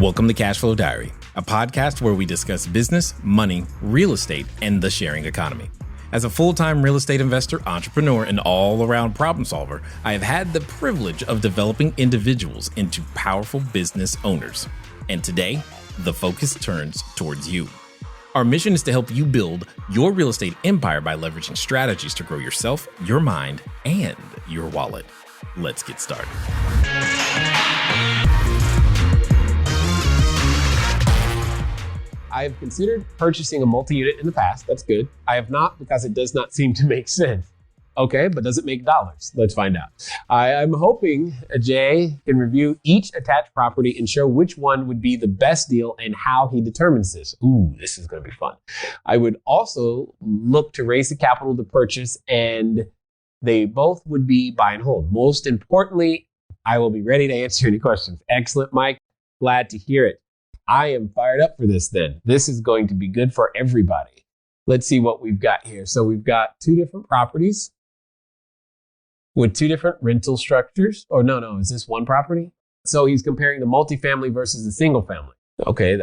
Welcome to CashFlow Diary, a podcast where we discuss business, money, real estate, and the sharing economy. As a full-time real estate investor, entrepreneur, and all-around problem solver, I have had the privilege of developing individuals into powerful business owners. And today, the focus turns towards you. Our mission is to help you build your real estate empire by leveraging strategies to grow yourself, your mind, and your wallet. Let's get started. I have considered purchasing a multi-unit in the past. That's good. I have not because it does not seem to make sense. Okay, but does it make dollars? Let's find out. I'm hoping Jay can review each attached property and show which one would be the best deal and how he determines this. Ooh, this is going to be fun. I would also look to raise the capital to purchase, and they both would be buy and hold. Most importantly, I will be ready to answer any questions. Excellent, Mike. Glad to hear it. I am fired up for this then. This is going to be good for everybody. Let's see what we've got here. So we've got two different properties with two different rental structures. Or no, is this one property? So he's comparing the multifamily versus the single family. Okay,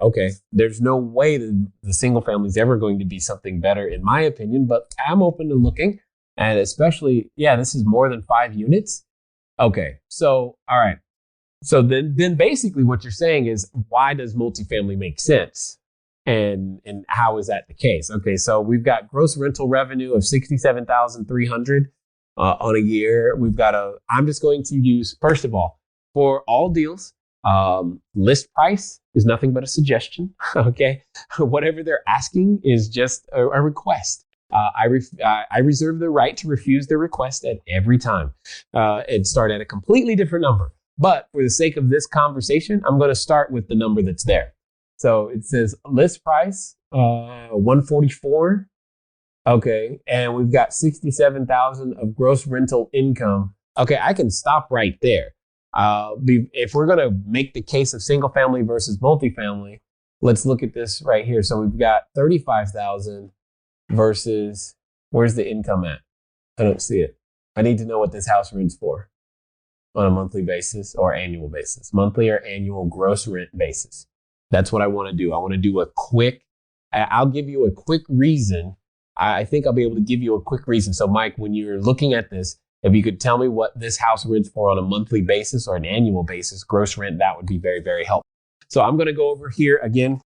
okay. There's no way that the single family is ever going to be something better in my opinion, but I'm open to looking. And especially, this is more than 5 units. Okay, so, all right. So then basically what you're saying is, why does multifamily make sense? And how is that the case? Okay, so we've got gross rental revenue of $67,300 on a year. I'm just going to use, first of all, for all deals, list price is nothing but a suggestion, okay? Whatever they're asking is just a request. I reserve the right to refuse their request at every time and start at a completely different number. But for the sake of this conversation, I'm going to start with the number that's there. So it says list price, $144. Okay. And we've got $67,000 of gross rental income. Okay. I can stop right there. If we're going to make the case of single family versus multifamily, let's look at this right here. So we've got $35,000 versus, where's the income at? I don't see it. I need to know what this house rents for. On a monthly basis or annual basis, monthly or annual gross rent basis. That's what I want to do. I want to do I'll give you a quick reason. I think I'll be able to give you a quick reason. So Mike, when you're looking at this, if you could tell me what this house rents for on a monthly basis or an annual basis, gross rent, that would be very, very helpful. So I'm going to go over here again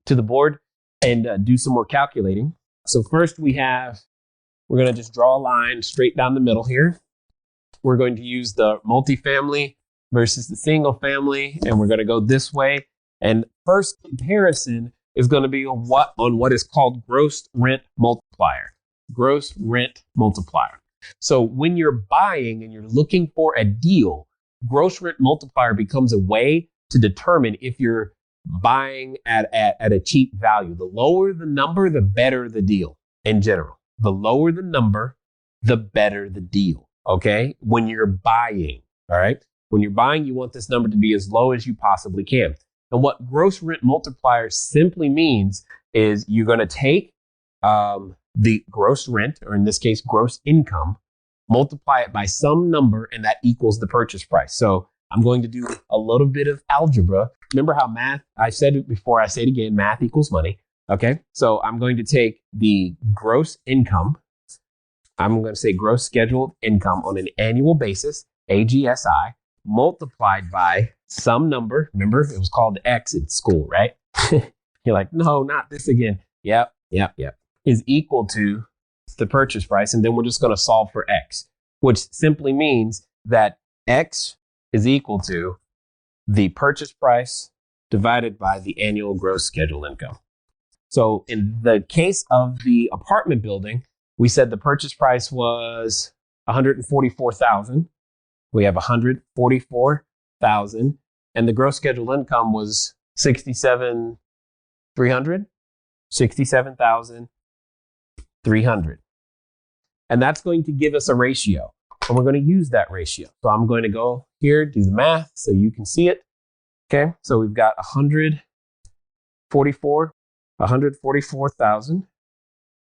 to the board and do some more calculating. So first we're going to just draw a line straight down the middle here. We're going to use the multifamily versus the single family, and we're going to go this way. And first comparison is going to be on what is called gross rent multiplier. Gross rent multiplier. So when you're buying and you're looking for a deal, gross rent multiplier becomes a way to determine if you're buying at a cheap value. The lower the number, the better the deal in general. The lower the number, the better the deal. Okay, when you're buying, all right? When you're buying, you want this number to be as low as you possibly can. And what gross rent multiplier simply means is you're going to take the gross rent, or in this case, gross income, multiply it by some number, and that equals the purchase price. So I'm going to do a little bit of algebra. Remember how math, I said it before, I say it again, math equals money. Okay, so I'm going to take the gross income, I'm going to say gross scheduled income on an annual basis, AGSI, multiplied by some number. Remember, it was called X in school, right? You're like, no, not this again. Yep. Is equal to the purchase price. And then we're just going to solve for X, which simply means that X is equal to the purchase price divided by the annual gross scheduled income. So in the case of the apartment building, we said the purchase price was $144,000. We have $144,000, and the gross scheduled income was $67,300. And that's going to give us a ratio, and we're going to use that ratio. So I'm going to go here, do the math so you can see it. Okay, so we've got 144,000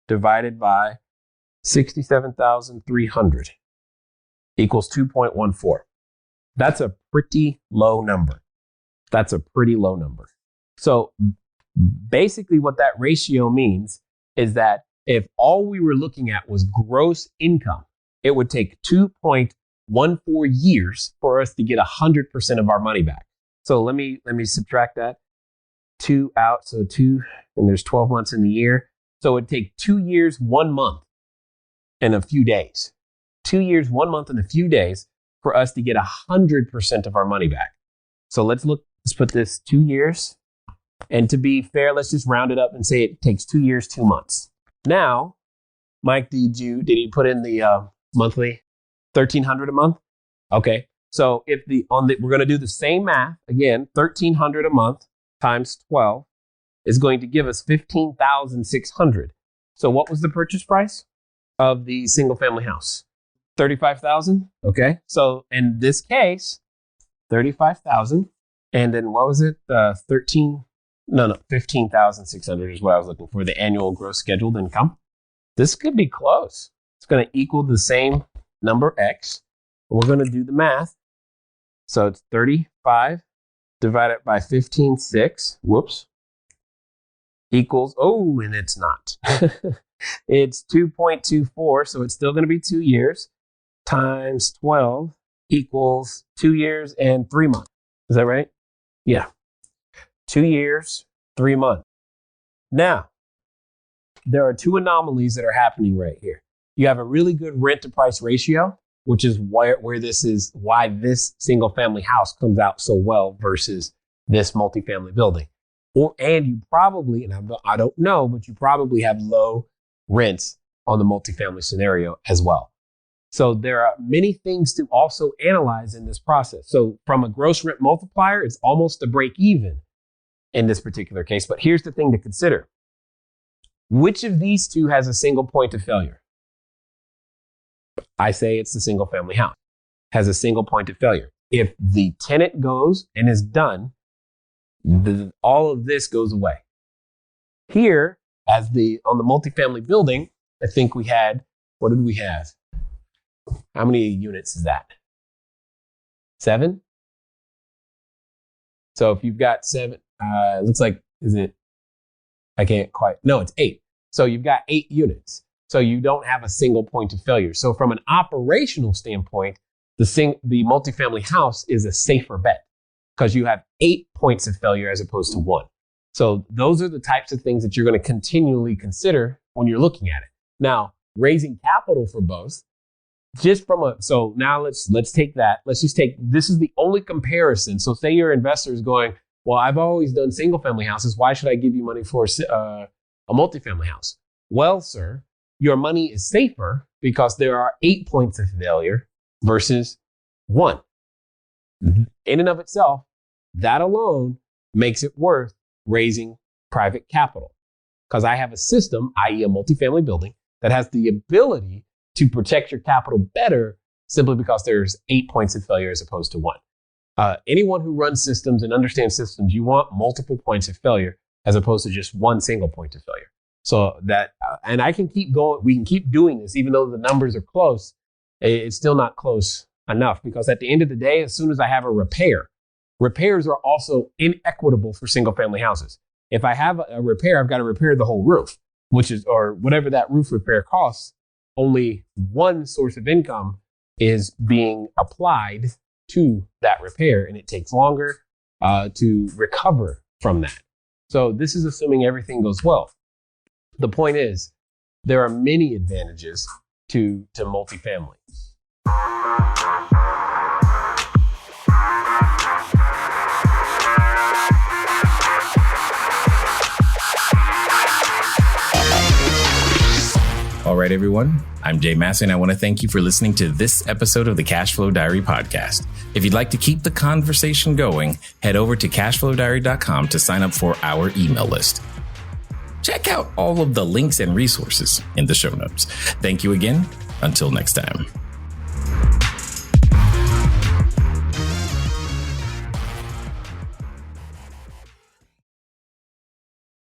divided by 67,300 equals 2.14. That's a pretty low number. That's a pretty low number. So basically what that ratio means is that if all we were looking at was gross income, it would take 2.14 years for us to get 100% of our money back. So let me subtract that. 2 out, so 2, and there's 12 months in the year. So it'd take 2 years, 1 month, and a few days. 2 years, 1 month, and a few days for us to get 100% of our money back. So let's put this 2 years. And to be fair, let's just round it up and say it takes 2 years, 2 months. Now, Mike, did he put in the monthly $1,300 a month? Okay. So we're going to do the same math again. $1,300 a month times 12 is going to give us $15,600. So what was the purchase price of the single family house? $35,000. Okay. So in this case, $35,000. And then what was it? 15,600 is what I was looking for, the annual gross scheduled income. This could be close. It's going to equal the same number X. We're going to do the math. So it's 35 divided by 15.6. Whoops. Equals, and it's not. It's 2.24. So it's still going to be 2 years times 12 equals 2 years and 3 months. Is that right? Yeah. 2 years, 3 months. Now, there are two anomalies that are happening right here. You have a really good rent to price ratio, which is why this single family house comes out so well versus this multifamily building. And you probably, and I don't know, but you probably have low rents on the multifamily scenario as well. So there are many things to also analyze in this process. So from a gross rent multiplier, it's almost a break even in this particular case. But here's the thing to consider. Which of these two has a single point of failure? I say it's the single family house. Has a single point of failure. If the tenant goes and is done, all of this goes away. Here, on the multifamily building, I think we had, what did we have? How many units is that? 7? So if you've got 7, it looks like, I can't quite, no, it's 8. So you've got 8 units. So you don't have a single point of failure. So from an operational standpoint, the multifamily house is a safer bet because you have 8 points of failure as opposed to 1. So those are the types of things that you're going to continually consider when you're looking at it. Now, raising capital for both, so now let's take that. This is the only comparison. So say your investor is going, well, I've always done single family houses. Why should I give you money for a multifamily house? Well, sir, your money is safer because there are 8 points of failure versus 1. Mm-hmm. In and of itself, that alone makes it worth raising private capital because I have a system, i.e. a multifamily building, that has the ability to protect your capital better simply because there's 8 points of failure as opposed to 1. Anyone who runs systems and understands systems, you want multiple points of failure as opposed to just one single point of failure. So that, and I can keep going. We can keep doing this, even though the numbers are close. It's still not close enough because at the end of the day, as soon as I have a repair, repairs are also inequitable for single family houses. If I have a repair, I've got to repair the whole roof, or whatever that roof repair costs. Only one source of income is being applied to that repair, and it takes longer to recover from that. So this is assuming everything goes well. The point is, there are many advantages to multifamily. All right, everyone. I'm Jay Massey, and I want to thank you for listening to this episode of the CashFlow Diary podcast. If you'd like to keep the conversation going, head over to CashFlowDiary.com to sign up for our email list. Check out all of the links and resources in the show notes. Thank you again. Until next time.